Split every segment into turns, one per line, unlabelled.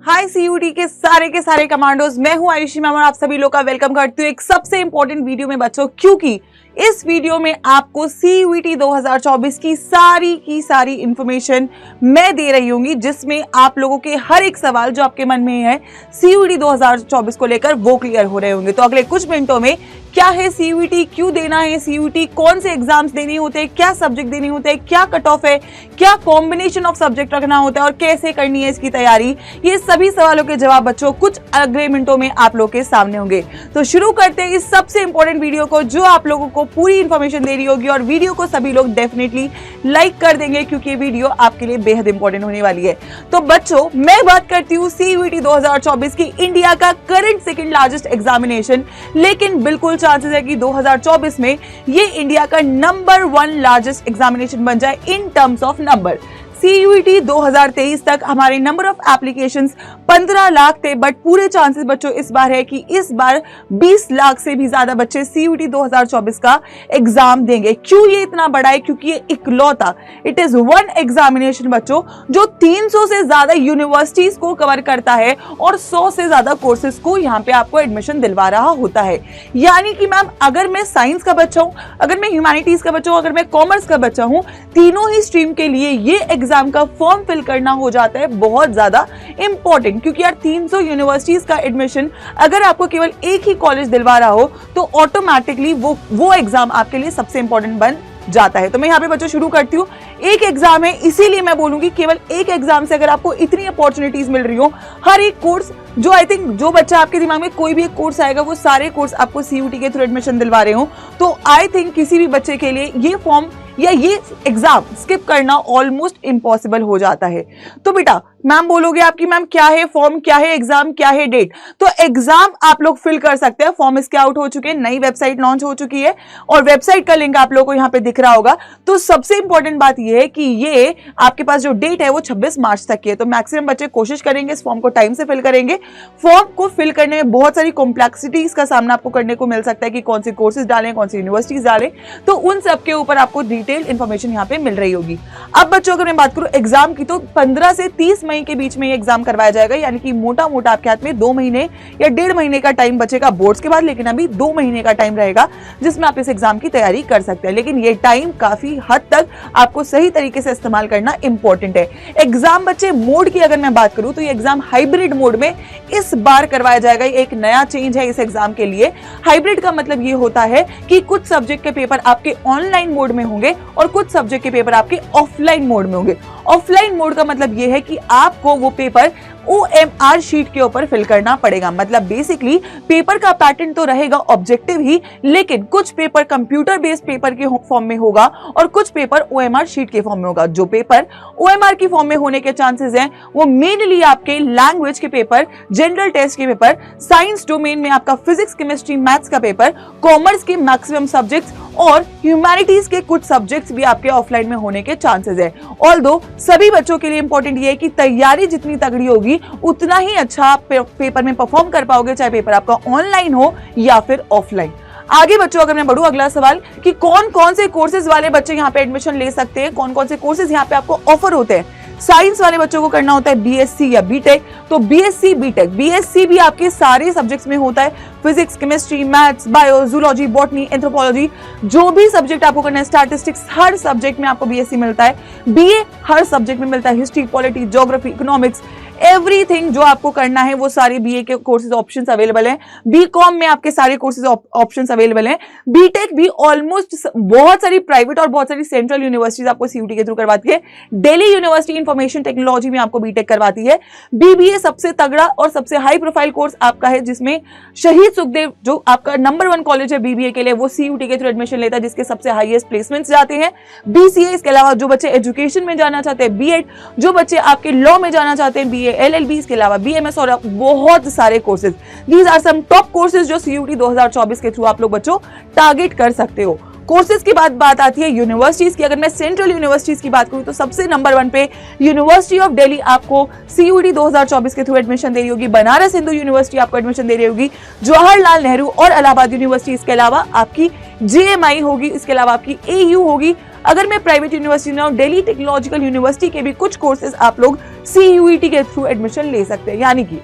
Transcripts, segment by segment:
हाय CUT के सारे commandos, मैं हूं आयुषी मैम और आप सभी लोग का वेलकम करती हूँ एक सबसे इंपॉर्टेंट वीडियो में बच्चों, क्योंकि इस वीडियो में आपको सीयूटी 2024 की सारी इंफॉर्मेशन मैं दे रही होंगी, जिसमें आप लोगों के हर एक सवाल जो आपके मन में है सीयूटी 2024 को लेकर वो क्लियर हो रहे होंगे। तो अगले कुछ मिनटों में क्या है सीयूटी, क्यों देना है सीयूटी, कौन से एग्जाम्स देने होते हैं, क्या सब्जेक्ट देने होते हैं, क्या कट ऑफ है, क्या कॉम्बिनेशन ऑफ सब्जेक्ट रखना होता है और कैसे करनी है इसकी तैयारी, ये सभी सवालों के जवाब बच्चों कुछ अगले मिनटों में आप लोग के सामने होंगे। तो शुरू करते हैं इस सबसे इंपॉर्टेंट वीडियो को, जो आप लोगों को पूरी इंफॉर्मेशन दे रही होगी और वीडियो को सभी लोग डेफिनेटली लाइक कर देंगे, क्योंकि ये वीडियो आपके लिए बेहद इंपॉर्टेंट होने वाली है। तो बच्चों, मैं बात करती हूँ सीयूटी 2024 की इंडिया का करंट सेकंड लार्जेस्ट एग्जामिनेशन, लेकिन बिल्कुल चांसेस है कि 2024 में ये इंडिया का नंबर 1 लार्जेस्ट एग्जामिनेशन बन जाए in terms of number. CUET 2023 तक हमारे नंबर ऑफ एप्लीकेशंस 15 लाख थे, बट पूरे चांसेस बच्चों इस बार है कि इस बार 20 लाख से भी ज्यादा बच्चे सीयूटी 2024 का एग्जाम देंगे। क्यों ये इतना बड़ा है? क्योंकि ये इकलौता इट इज वन एग्जामिनेशन बच्चों जो 300 से ज्यादा यूनिवर्सिटीज को कवर करता है और 100 से ज्यादा कोर्सेज को यहाँ पे आपको एडमिशन दिलवा रहा होता है। यानी कि मैम, अगर मैं साइंस का बच्चा हूँ, अगर मैं ह्यूमैनिटीज का बच्चा हूँ, अगर मैं कॉमर्स का बच्चा हूँ, तीनों ही स्ट्रीम के लिए ये एग्जाम का फॉर्म फिल करना हो जाता है बहुत ज्यादा इंपॉर्टेंट। क्योंकि यार 300 यूनिवर्सिटीज का एडमिशन अगर आपको केवल एक ही कॉलेज दिलवा रहा हो तो ऑटोमेटिकली वो एग्जाम आपके लिए सबसे इंपॉर्टेंट बन जाता है। तो मैं यहाँ पे बच्चों शुरू करती हूँ। एक एग्जाम है, इसीलिए मैं बोलूंगी केवल एक एग्जाम से अगर आपको इतनी अपॉर्चुनिटीज मिल रही हो, हर एक कोर्स जो आई थिंक जो बच्चा आपके दिमाग में कोई भी एक कोर्स आएगा वो सारे कोर्स आपको सीयूटी के थ्रू एडमिशन दिलवा रहे हो, तो आई थिंक किसी भी बच्चे के लिए ये फॉर्म या ये एग्जाम स्किप करना ऑलमोस्ट इम्पॉसिबल हो जाता है। तो बेटा, मैम बोलोगे आपकी मैम क्या है फॉर्म, क्या है एग्जाम, क्या है डेट? तो एग्जाम आप लोग फिल कर सकते हैं, फॉर्म इसके आउट हो चुके हैं, नई वेबसाइट लॉन्च हो चुकी है और वेबसाइट का लिंक आप लोगों को यहाँ पे दिख रहा होगा। तो सबसे इंपॉर्टेंट बात यह है कि ये आपके पास जो डेट है वो 26 मार्च तक की है। तो मैक्सिमम बच्चे कोशिश करेंगे इस फॉर्म को टाइम से फिल करेंगे। फॉर्म को फिल करने में बहुत सारी कॉम्प्लेक्सिटीज का सामना आपको करने को मिल सकता है कि कौन सी कोर्सेज डालें, कौन सी यूनिवर्सिटीज डालें, तो उन सब के ऊपर आपको डिटेल इंफॉर्मेशन यहाँ पे मिल रही होगी। अब बच्चों अगर मैं बात करूं एग्जाम की, तो 15 से 30 मई के बीच में ये एग्जाम करवाया जाएगा। यानी कि मोटा आपके हाथ में 2 महीने या 1.5 महीने का टाइम बचेगा बोर्ड्स के बाद, लेकिन अभी 2 महीने का टाइम रहेगा जिसमें आप इस एग्जाम की तैयारी कर सकते हैं। लेकिन ये टाइम काफी हद तक आपको सही तरीके से इस्तेमाल करना इंपॉर्टेंट है। एग्जाम बच्चे मोड की अगर मैं बात करूं तो ये एग्जाम हाइब्रिड मोड में इस बार करवाया जाएगा। एक नया चेंज है इस एग्जाम के लिए। हाइब्रिड का मतलब ये होता है कि कुछ सब्जेक्ट के पेपर आपके ऑनलाइन मोड में होंगे और कुछ सब्जेक्ट के पेपर आपके ऑफलाइन मोड में होंगे। ऑफलाइन मोड का मतलब यह है कि आपको वो पेपर OMR शीट के ऊपर फिल करना पड़ेगा। मतलब बेसिकली पेपर का पैटर्न तो रहेगा ऑब्जेक्टिव ही, लेकिन कुछ पेपर कंप्यूटर बेस्ड पेपर के फॉर्म में होगा और कुछ पेपर OMR शीट के फॉर्म में होगा। जो पेपर OMR की फॉर्म में होने के चांसेस हैं वो मेनली आपके लैंग्वेज के पेपर, जनरल टेस्ट के पेपर, साइंस डोमेन में आपका फिजिक्स, केमिस्ट्री, मैथ्स का पेपर, कॉमर्स के मैक्सिमम सब्जेक्ट्स और ह्यूमैनिटीज के कुछ सब्जेक्ट्स भी आपके ऑफलाइन में होने के चांसेस है। ऑल्दो सभी बच्चों के लिए इंपॉर्टेंट ये है कि तैयारी जितनी तगड़ी होगी उतना ही अच्छा आप पेपर में परफॉर्म कर पाओगे, चाहे पेपर आपका ऑनलाइन हो या फिर ऑफलाइन। आगे बच्चों अगर मैं बढ़ूं, अगला सवाल कि कौन कौन से कोर्सेज वाले बच्चे यहाँ पे एडमिशन ले सकते हैं, कौन कौन से कोर्सेज यहाँ पे आपको ऑफर होते हैं। साइंस वाले बच्चों को करना होता है बीएससी या बीटेक, तो बीएससी बीटेक, बीएससी भी आपके सारे सब्जेक्ट्स में होता है, physics, chemistry, maths, bio, zoology, botany, anthropology, जो भी सब्जेक्ट आपको करना है, स्टैटिस्टिक्स, हर सब्जेक्ट में आपको बीएससी मिलता है। बीए हर सब्जेक्ट में मिलता है, history, polity, geography, economics, everything जो आपको करना है वो सारे बीए के कोर्सेज ऑप्शंस अवेलेबल हैं। बीकॉम में आपके सारे कोर्सेज ऑप्शंस अवेलेबल हैं। बीटेक भी ऑलमोस्ट बहुत सारी प्राइवेट और बहुत सारी सेंट्रल यूनिवर्सिटीज आपको सीयूटी के थ्रू करवाती है। दिल्ली यूनिवर्सिटी इंफॉर्मेशन टेक्नोलॉजी में आपको बीटेक करवाती है। बीबीए सबसे तगड़ा और सबसे हाई प्रोफाइल कोर्स आपका है, जिसमें शहीद सुखदेव जो आपका नंबर 1 कॉलेज है बीबीए के लिए, वो सीयूटी के थ्रू एडमिशन लेता है, जिसके सबसे हाईएस्ट प्लेसमेंट्स जाते हैं। बीसीए, इसके अलावा जो बच्चे एजुकेशन में जाना चाहते हैं बीएड, जो बच्चे आपके लॉ में जाना चाहते हैं बीए, LLB, इसके अलावा BMS और बहुत सारे courses. These are some top courses जो सीयूटी 2024 के थ्रू आप लोग बच्चों टारगेट कर सकते हो। कोर्सेज की बात आती है यूनिवर्सिटीज की। अगर मैं सेंट्रल यूनिवर्सिटीज की बात करूं तो सबसे नंबर 1 पे यूनिवर्सिटी ऑफ दिल्ली आपको सीयूटी 2024 के थ्रू एडमिशन दे रही होगी। बनारस हिंदू यूनिवर्सिटी आपको एडमिशन दे रही होगी। जवाहरलाल नेहरू और इलाहाबाद यूनिवर्सिटी, इसके अलावा आपकी JMI होगी, इसके अलावा आपकी AU होगी। अगर मैं प्राइवेट यूनिवर्सिटी ना दिल्ली टेक्नोलॉजिकल यूनिवर्सिटी के भी कुछ कोर्सेज आप लोग CUET के थ्रू एडमिशन ले सकते हैं, यानी कि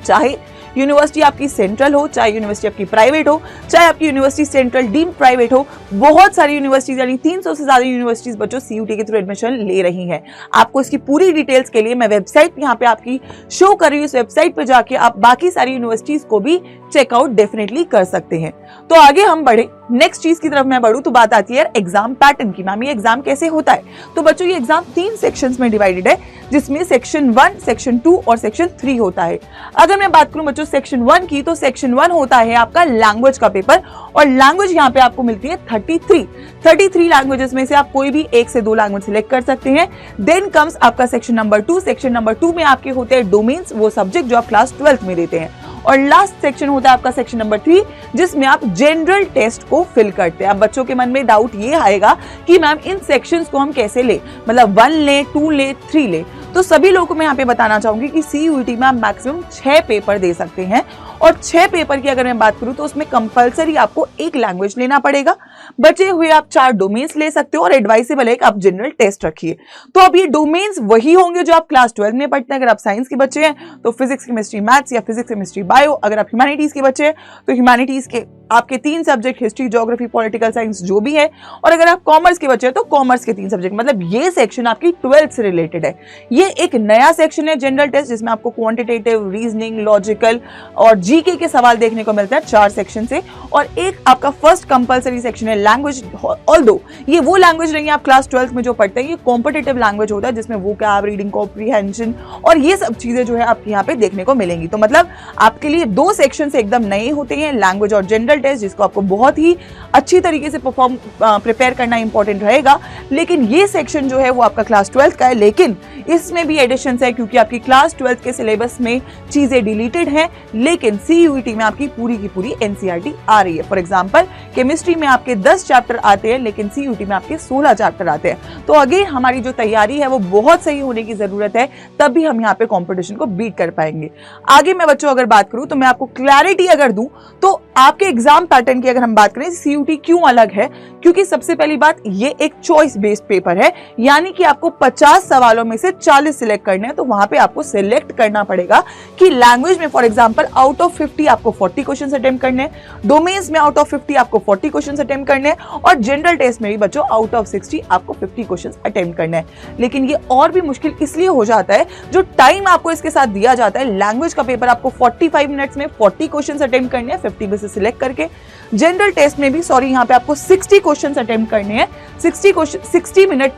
चाहे यूनिवर्सिटी आपकी सेंट्रल हो, चाहे यूनिवर्सिटी आपकी प्राइवेट हो, चाहे आपकी यूनिवर्सिटी सेंट्रल डीम्ड प्राइवेट हो, बहुत सारी यूनिवर्सिटीज यानी 300 से ज्यादा यूनिवर्सिटीज बच्चों CUET के थ्रू एडमिशन ले रही हैं। आपको इसकी पूरी डिटेल्स के लिए मैं वेबसाइट यहाँ पे आपकी शो कर रही हूँ, इस वेबसाइट पे जाके आप बाकी सारी यूनिवर्सिटीज को भी चेकआउट डेफिनेटली कर सकते हैं। तो आगे हम बढ़े, नेक्स्ट चीज की तरफ मैं बढ़ूं तो बात आती है एग्जाम पैटर्न की। मैम ये एग्जाम कैसे होता है? तो बच्चों ये एग्जाम 3 सेक्शंस में डिवाइडेड है, जिसमें सेक्शन 1, सेक्शन 2 और सेक्शन 3 होता है। अगर मैं बात करूं बच्चों सेक्शन 1 की, तो सेक्शन 1 होता है आपका लैंग्वेज का पेपर, और लैंग्वेज यहाँ पे आपको मिलती है 33 लैंग्वेजेस में से आप कोई भी 1 से 2 लैंग्वेज सिलेक्ट कर सकते हैं। देन कम्स आपका सेक्शन नंबर 2। सेक्शन नंबर 2 में आपके होते हैं डोमेन्स, वो सब्जेक्ट जो आप क्लास 12th में देते हैं। और लास्ट सेक्शन होता है आपका सेक्शन नंबर 3, जिसमें आप जनरल टेस्ट को फिल करते हैं। अब बच्चों के मन में डाउट ये आएगा कि मैम इन सेक्शंस को हम कैसे ले, मतलब 1 ले, 2 ले, 3 ले। तो सभी लोगों को मैं यहाँ पे बताना चाहूंगी कि CUET में आप मैक्सिमम 6 पेपर दे सकते हैं, और 6 पेपर की अगर मैं बात करूं तो उसमें कंपलसरी आपको 1 लैंग्वेज लेना पड़ेगा। बचे हुए आप 4 डोमेन्स ले सकते हो, और एडवाइसेबल है कि आप जनरल टेस्ट रखिए। तो अब ये डोमेन्स वही होंगे जो आप क्लास 12 में पढ़ते हैं। अगर आप साइंस के बच्चे हैं तो फिजिक्स, केमिस्ट्री, मैथ्स, या फिजिक्स, केमिस्ट्री, बायो। अगर आप ह्यूमैनिटीज के बच्चे हैं तो ह्यूमैनिटीज के आपके 3 subject, history, geography, political science जो भी है। और अगर आप कॉमर्स के बच्चे हैं तो कॉमर्स के 3 सब्जेक्ट। मतलब ये सेक्शन आपकी 12th से रिलेटेड है। ये एक नया सेक्शन है जनरल टेस्ट, जिसमें आपको क्वांटिटेटिव, रीजनिंग, लॉजिकल और जीके के सवाल देखने को मिलता है 4 सेक्शन से। और एक आपका फर्स्ट कंपलसरी सेक्शन है लैंग्वेज। ऑल्दो ये वो लैंग्वेज नहीं है आप क्लास 12th में जो पढ़ते हैं, ये कॉम्पिटिटिव लैंग्वेज होता है, जिसमें वोकैब, रीडिंग कॉम्प्रिहेंशन और ये सब चीजें जो है आपके यहाँ पे देखने को मिलेंगी। तो मतलब आपके लिए 2 सेक्शन एकदम नए होते हैं, लैंग्वेज और जनरल टेस्ट, जिसको आपको बहुत ही अच्छी तरीके से प्रिपेयर करना इंपॉर्टेंट रहेगा। लेकिन ये सेक्शन जो है वो आपका क्लास 12th का है, लेकिन इसमें भी एडिशंस है, क्योंकि आपकी क्लास 12th के सिलेबस में चीजें डिलीटेड हैं, लेकिन CUET में आपकी पूरी की पूरी NCERT आ रही है। फॉर एग्जांपल केमिस्ट्री में आपके 10 चैप्टर आते हैं, लेकिन CUET में आपके 16 चैप्टर आते हैं। तो अगेन हमारी जो तैयारी है वो बहुत सही होने की जरूरत है, तब भी हम यहाँ पे कंपटीशन को बीट कर पाएंगे। आगे मैं बच्चों अगर बात करूं तो मैं आपको क्लैरिटी अगर दूं तो आपके एग्जाम पैटर्न की अगर हम बात करें, CUET क्यों अलग है? क्योंकि सबसे पहली बात, ये एक चॉइस बेस्ड पेपर है, यानी कि आपको 50 सवालों में से 40 सिलेक्ट करने हैं। तो वहां पे आपको सिलेक्ट करना पड़ेगा कि लैंग्वेज में फॉर एग्जांपल आउट ऑफ 50 आपको 40 क्वेश्चंस अटेम्प्ट करने हैं, डोमेन्स में आउट ऑफ 50 आपको 40 क्वेश्चंस अटेम्प्ट करने हैं, और जनरल टेस्ट में भी बच्चों आउट ऑफ 60 आपको 50 क्वेश्चंस अटेम्प्ट करने हैं। लेकिन ये और भी मुश्किल इसलिए हो जाता है, जो टाइम आपको इसके साथ दिया जाता है। लैंग्वेज का पेपर आपको 45 मिनट्स में 40 क्वेश्चंस अटेम्प्ट करने हैं 50 में से सिलेक्ट करके। जनरल टेस्ट में भी यहाँ पे आपको 60 क्वेश्चंस अटेम्प्ट करने हैं, 60 मिनट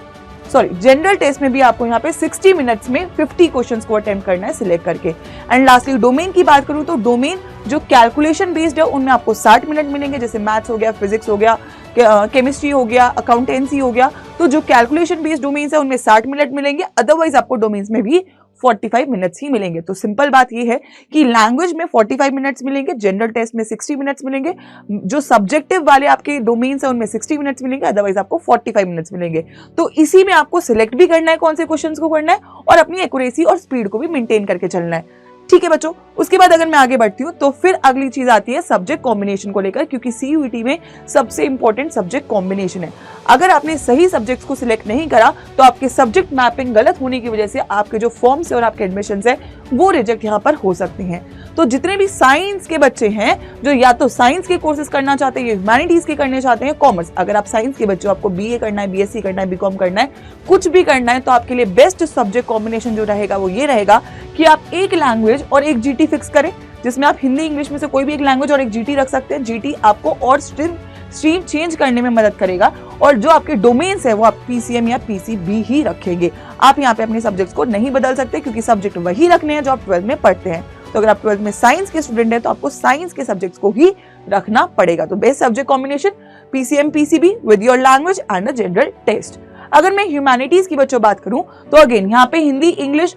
जनरल टेस्ट में भी आपको यहाँ पे 60 मिनट्स में 50 क्वेश्चंस को अटेम्प्ट करना है सिलेक्ट करके। एंड लास्टली डोमेन की बात करूं तो डोमेन जो कैलकुलेशन बेस्ड है उनमें आपको 60 मिनट मिलेंगे, जैसे मैथ्स हो गया, फिजिक्स हो गया, केमिस्ट्री हो गया, अकाउंटेंसी हो गया। तो जो कैलकुलेशन बेस्ड डोमेन्स है उनमें 60 मिनट मिलेंगे, अदरवाइज आपको डोमेन्स में भी 45 मिनट्स ही मिलेंगे। तो सिंपल बात ये है कि लैंग्वेज में 45 मिनट्स मिलेंगे, जनरल टेस्ट में 60 मिनट्स मिलेंगे, जो सब्जेक्टिव वाले आपके डोमेन्स है उनमें 60 मिनट्स मिलेंगे, अदरवाइज आपको 45 मिनट्स मिलेंगे। तो इसी में आपको सिलेक्ट भी करना है कौन से क्वेश्चंस को करना है, और अपनी एक्यूरेसी और स्पीड को भी मेंटेन करके चलना है। ठीक है बच्चों, उसके बाद अगर मैं आगे बढ़ती हूँ तो फिर अगली चीज आती है सब्जेक्ट कॉम्बिनेशन को लेकर, क्योंकि CUET में सबसे इंपॉर्टेंट सब्जेक्ट कॉम्बिनेशन है। अगर आपने सही सब्जेक्ट्स को सिलेक्ट नहीं करा तो आपके सब्जेक्ट मैपिंग गलत होने की वजह से आपके जो फॉर्म्स है और आपके एडमिशंस है वो रिजेक्ट यहाँ पर हो सकते हैं। तो जितने भी साइंस के बच्चे हैं जो या तो साइंस के कोर्सेज करना चाहते हैं, ह्यूमैनिटीज के करने चाहते हैं, कॉमर्स, अगर आप साइंस के बच्चे हो, आपको BA करना है, BSc करना है, BCom करना है, कुछ भी करना है, तो आपके लिए बेस्ट सब्जेक्ट कॉम्बिनेशन जो रहेगा वो ये रहेगा कि आप एक लैंग्वेज और एक GT फिक्स करें, जिसमें आप हिंदी इंग्लिश में से कोई भी एक लैंग्वेज और एक GT रख सकते हैं। GT आपको और स्ट्रीम चेंज करने में मदद करेगा, और जो आपके डोमेन्स है वो आप PCM या PCB ही रखेंगे। आप यहाँ पे अपने सब्जेक्ट्स को नहीं बदल सकते, क्योंकि सब्जेक्ट वही रखने हैं जो आप 12th में पढ़ते हैं। तो अगर आप 12th में साइंस के स्टूडेंट हैं तो आपको साइंस के सब्जेक्ट्स को ही रखना पड़ेगा। तो best subject combination PCM PCB with your language and a general test. अगर मैं ह्यूमैनिटीज की बच्चों बात करूं तो अगेन यहाँ पे हिंदी इंग्लिश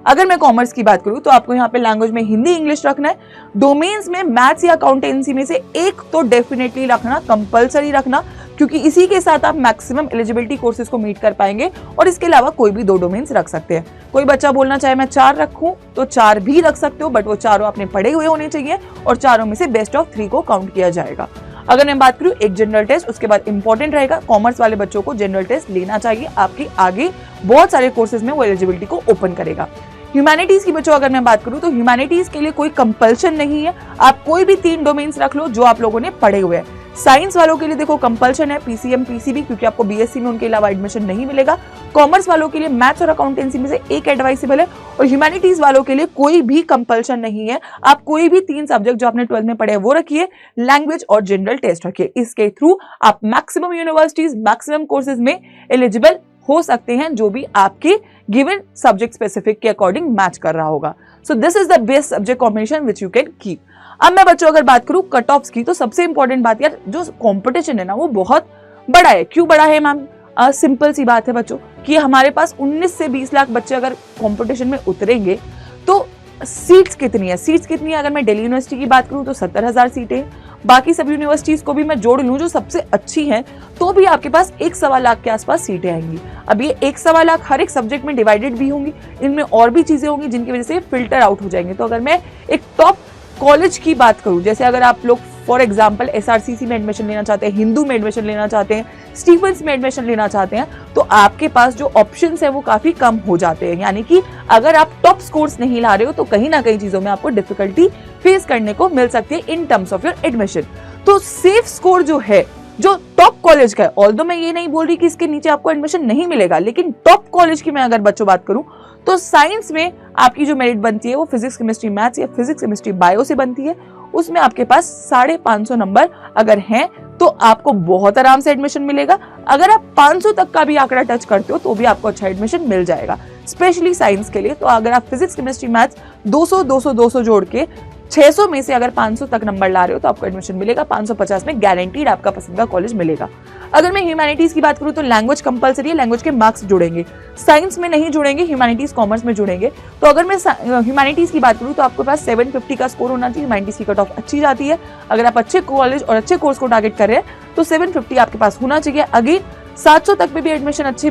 अगर मैं कॉमर्स की बात करूं तो आपको यहाँ पे लैंग्वेज में हिंदी इंग्लिश रखना है, डोमेन्स में मैथ्स या अकाउंटेंसी में से एक तो डेफिनेटली रखना, कंपलसरी रखना, क्योंकि इसी के साथ आप मैक्सिमम एलिजिबिलिटी कोर्सेज को मीट कर पाएंगे। और इसके अलावा कोई भी 2 डोमेन्स रख सकते हैं। कोई बच्चा बोलना चाहे मैं 4 रखूं तो 4 भी रख सकते हो, बट वो चारों आपने पढ़े हुए होने चाहिए और चारों में से बेस्ट ऑफ 3 को काउंट किया जाएगा। अगर मैं बात करूँ एक जनरल टेस्ट, उसके बाद इंपॉर्टेंट रहेगा, कॉमर्स वाले बच्चों को जनरल टेस्ट लेना चाहिए, आपकी आगे बहुत सारे कोर्सेज में वो एलिजिबिलिटी को ओपन करेगा। ह्यूमैनिटीज की बच्चों अगर मैं बात करूं तो ह्यूमैनिटीज के लिए कोई कंपल्शन नहीं है, आप कोई भी 3 डोमेन्स रख लो जो आप लोगों ने पढ़े हुए हैं। साइंस वालों के लिए देखो कंपल्शन है पीसीएम पीसीबी, क्योंकि आपको बीएससी में उनके अलावा एडमिशन नहीं मिलेगा। कॉमर्स वालों के लिए मैथ्स और अकाउंटेंसी में से एक एडवाइसेबल है, और ह्यूमैनिटीज वालों के लिए कोई भी कंपल्शन नहीं है, आप कोई भी 3 सब्जेक्ट जो आपने 12th में पढ़े वो रखिए, लैंग्वेज और जनरल टेस्ट रखिए। इसके थ्रू आप मैक्सिमम यूनिवर्सिटीज मैक्सिमम कोर्सेज में एलिजिबल हो सकते हैं, जो भी आपके गिवन सब्जेक्ट स्पेसिफिक के अकॉर्डिंग मैच कर रहा होगा। So this is the best subject combination which you can keep. अब मैं बच्चों अगर बात करूं कट ऑफ्स की, तो सबसे इंपॉर्टेंट बात यार, जो कंपटीशन है ना वो बहुत बड़ा है। क्यों बड़ा है मैम? सिंपल सी बात है बच्चों कि हमारे पास 19 से 20 लाख बच्चे अगर कंपटीशन में उतरेंगे तो सीट्स कितनी है? सीट्स कितनी है? अगर मैं दिल्ली यूनिवर्सिटी की बात करूं तो 70,000 सीटें, बाकी सभी यूनिवर्सिटीज को भी मैं जोड़ लूं जो सबसे अच्छी हैं, तो भी आपके पास 1.25 लाख के आसपास सीटें आएंगी। अब ये 1.25 लाख हर एक सब्जेक्ट में डिवाइडेड भी होंगी, इनमें और भी चीजें होंगी जिनकी वजह से फिल्टर आउट हो जाएंगे। तो अगर मैं एक टॉप कॉलेज की बात करूं, जैसे अगर आप लोग फॉर एग्जाम्पल एसआरसीसी में एडमिशन लेना चाहते हैं, हिंदू में एडमिशन लेना चाहते हैं, स्टीफेंस में एडमिशन लेना चाहते हैं, तो आपके पास जो ऑप्शंस है वो काफी कम हो जाते हैं। यानी कि अगर आप टॉप स्कोर्स नहीं ला रहे हो तो कहीं ना कहीं चीजों में आपको डिफिकल्टी फेस करने को मिल सकती है इन टर्म्स ऑफ योर एडमिशन। तो सेफ स्कोर जो है जो टॉप कॉलेज का है, ऑल्दो मैं ये नहीं बोल रही कि इसके नीचे आपको एडमिशन नहीं मिलेगा, लेकिन टॉप कॉलेज की मैं अगर बच्चों बात करूं तो साइंस में आपकी जो मेरिट बनती है वो फिजिक्स केमिस्ट्री मैथ्स या फिजिक्स केमिस्ट्री बायो से बनती है। उसमें आपके पास 550 नंबर अगर हैं तो आपको बहुत आराम से एडमिशन मिलेगा। अगर आप 500 तक का भी आंकड़ा टच करते हो तो भी आपको अच्छा एडमिशन मिल जाएगा, स्पेशली साइंस के लिए। तो अगर आप फिजिक्स केमिस्ट्री मैथ्स 200 200 200 जोड़ के 600 में से अगर 500 तक नंबर ला रहे हो तो आपको एडमिशन मिलेगा। 550 में गारंटीड आपका पसंद का कॉलेज मिलेगा। अगर मैं ह्यूमैनिटीज की बात करूं तो लैंग्वेज कंपलसरी है, लैंग्वेज के मार्क्स जुड़ेंगे, साइंस में नहीं जुड़ेंगे, ह्यूमैनिटीज कॉमर्स में जुड़ेंगे। तो अगर मैं ह्यूमैनिटीज की बात करूं तो आपके पास 750 का स्कोर होना चाहिए। ह्यूमैनिटीज की कट ऑफ अच्छी जाती है, अगर आप अच्छे कॉलेज और अच्छे कोर्स को टारगेट कर रहे हैं तो 750 आपके पास होना चाहिए। अगेन 700 तक में भी एडमिशन अच्छे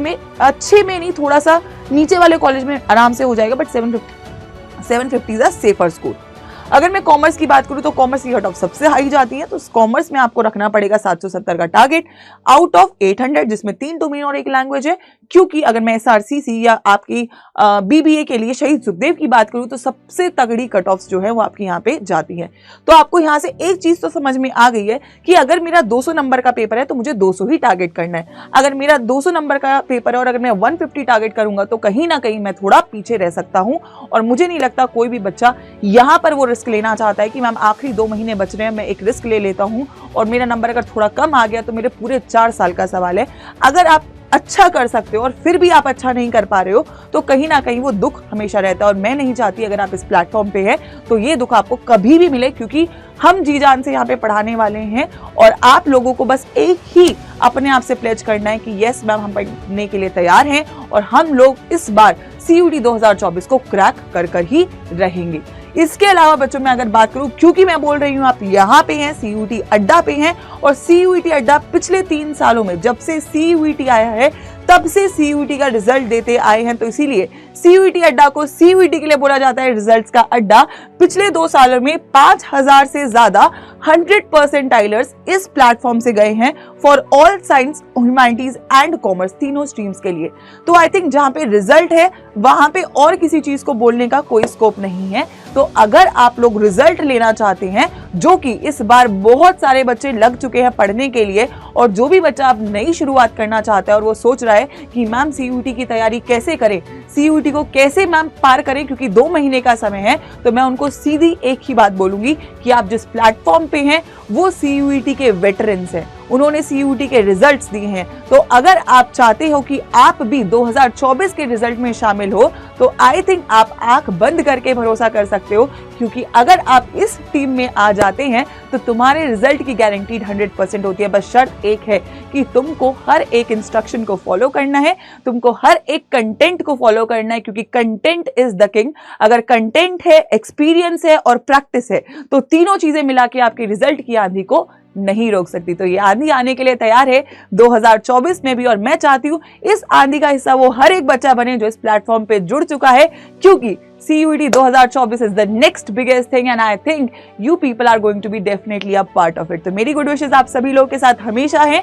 में नहीं, थोड़ा सा नीचे वाले कॉलेज में आराम से हो जाएगा, but 750 is a safer score. अगर मैं कॉमर्स की बात करूं तो कॉमर्स की कट ऑफ सबसे हाई जाती है, तो कॉमर्स में आपको रखना पड़ेगा 770 का टारगेट आउट ऑफ 800, जिसमें 3 डोमेन और 1 लैंग्वेज है। क्योंकि अगर मैं एसआरसीसी या आपकी बीबीए के लिए शहीद सुखदेव की बात करूं तो सबसे तगड़ी कट ऑफ्स जो है वो आपकी यहाँ पे जाती है। तो आपको यहाँ से एक चीज तो समझ में आ गई है कि अगर मेरा 200 नंबर का पेपर है तो मुझे 200 ही टारगेट करना है। अगर मेरा 200 नंबर का पेपर है और अगर मैं 150 टारगेट करूंगा तो कहीं ना कहीं मैं थोड़ा पीछे रह सकता हूं, और मुझे नहीं लगता कोई भी बच्चा यहाँ पर वो रिस्क लेना चाहता है कि मैम आखिरी 2 महीने बच रहे हैं, मैं एक रिस्क ले लेता हूं और मेरा नंबर अगर थोड़ा कम आ गया तो मेरे पूरे 4 साल का सवाल है। अगर आप अच्छा कर सकते हो और फिर भी आप अच्छा नहीं कर पा रहे हो तो कहीं ना कहीं वो दुख हमेशा रहता है, और मैं नहीं चाहती अगर आप इस प्लेटफॉर्म पे हैं तो ये दुख आपको कभी भी मिले, क्योंकि हम जी जान से यहाँ पे पढ़ाने वाले हैं और आप लोगों को बस एक ही अपने आप से प्लेज करना है कि यस मैम हम पढ़ने के लिए तैयार हैं और हम लोग इस बार CUET 2024 को क्रैक कर ही रहेंगे। इसके अलावा बच्चों में अगर बात करूं, क्योंकि मैं बोल रही हूं आप यहाँ पे हैं, CUET अड्डा पे हैं, और CUET अड्डा पिछले 3 सालों में जब से CUET आया है तब से CUET का रिजल्ट देते आए हैं, तो इसीलिए CUET अड्डा को CUET के लिए बोला जाता है रिजल्ट्स का अड्डा। पिछले 2 सालों में 5000 से ज्यादा 100% टाइलर्स इस प्लेटफॉर्म से गए हैं for all science, humanities and commerce, तीनों स्ट्रीम्स के लिए। तो आई थिंक जहां पे रिजल्ट है वहां पे और किसी चीज को बोलने का कोई स्कोप नहीं है। तो अगर आप लोग रिजल्ट लेना चाहते हैं, जो कि इस बार बहुत सारे बच्चे लग चुके हैं पढ़ने के लिए, और जो भी बच्चा अब नई शुरुआत करना चाहता है और वो सोच रहा है कि मैम CUET की तैयारी कैसे करें, CUET को कैसे मैम पार करें, क्योंकि 2 महीने का समय है, तो मैं उनको सीधी एक ही बात बोलूंगी कि आप जिस प्लेटफॉर्म पे हैं वो CUET के वेटरन्स हैं, उन्होंने CUET के रिजल्ट्स दिए हैं। तो अगर आप चाहते हो कि आप भी 2024 के रिजल्ट में शामिल हो तो आई थिंक आप आंख बंद करके भरोसा कर सकते हो, क्योंकि अगर आप इस टीम में आ जाते हैं तो तुम्हारे रिजल्ट की गारंटीड 100% होती है। बस शर्त एक है कि तुमको हर एक इंस्ट्रक्शन को फॉलो करना है, तुमको हर एक कंटेंट को फॉलो करना है, क्योंकि कंटेंट इज द किंग। अगर कंटेंट है, एक्सपीरियंस है और प्रैक्टिस है तो तीनों चीजें मिला के आपके रिजल्ट की आंधी को नहीं रोक सकती। तो ये आंधी आने के लिए तैयार है 2024 में भी, और मैं चाहती हूं इस आंधी का हिस्सा वो हर एक बच्चा बने जो इस प्लेटफॉर्म पे जुड़ चुका है, क्योंकि CUET 2024 is the next biggest thing and I think you people are going to be definitely a part of it. तो मेरी गुड विशेस आप सभी लोगों के साथ हमेशा हैं।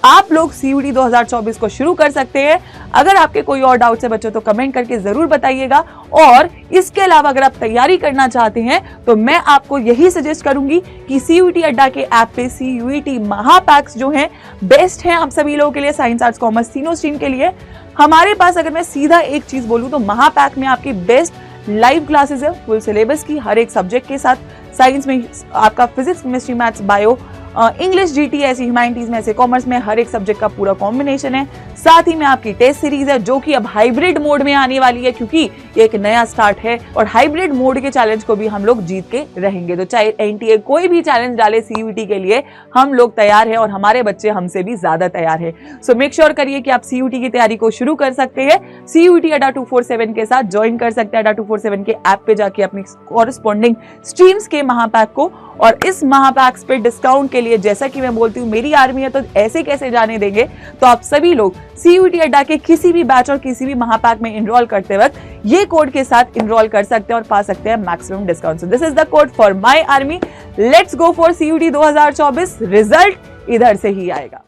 आप लोग CUET 2024 को शुरू कर सकते हैं। अगर आपके कोई और डाउट है बच्चों तो कमेंट करके जरूर बताइएगा। और इसके अलावा अगर आप तैयारी करना चाहते हैं तो मैं आपको यही सजेस्ट करूंगी कि CUET अड्डा के ऐप पे CUET महापैक्स जो हैं बेस्ट हैं आप सभी लोगों के लिए, साइंस आर्ट्स कॉमर्स तीनों स्ट्रीम के लिए। हमारे पास अगर मैं सीधा एक चीज बोलूं तो महापैक में आपकी बेस्ट लाइव क्लासेस है फुल सिलेबस की, हर एक सब्जेक्ट के साथ। साइंस में आपका physics, chemistry, maths, bio, English, GT ऐसी, ह्यूमैनिटीज में ऐसे, कॉमर्स में हर एक सब्जेक्ट का पूरा कॉम्बिनेशन है। साथ ही में आपकी टेस्ट सीरीज है जो कि अब हाइब्रिड मोड में आने वाली है क्योंकि ये एक नया स्टार्ट है और हाइब्रिड मोड के चैलेंज को भी हम लोग जीत के रहेंगे। तो चाहे एनटीए कोई भी चैलेंज डाले CUET के लिए हम लोग तैयार है और हमारे बच्चे हमसे भी ज्यादा तैयार है। सो मेक श्योर करिए कि आप CUET की तैयारी को शुरू कर सकते हैं। CUET अड्डा 247 के साथ ज्वाइन कर सकते हैं अड्डा 247 के ऐप पे जाके अपनी कॉरेस्पॉन्डिंग स्ट्रीम्स के महापैक को। और इस महापैक्स पे डिस्काउंट के लिए जैसा कि मैं बोलती हूँ मेरी आर्मी है तो ऐसे कैसे जाने देंगे, तो आप सभी लोग CUET अड्डा के किसी भी बैच और किसी भी महापैक में इनरोल करते वक्त ये कोड के साथ इनरोल कर सकते हैं और पा सकते हैं maximum discount. So this is the code for my army. Let's go for CUET 2024। Result इधर से ही आएगा।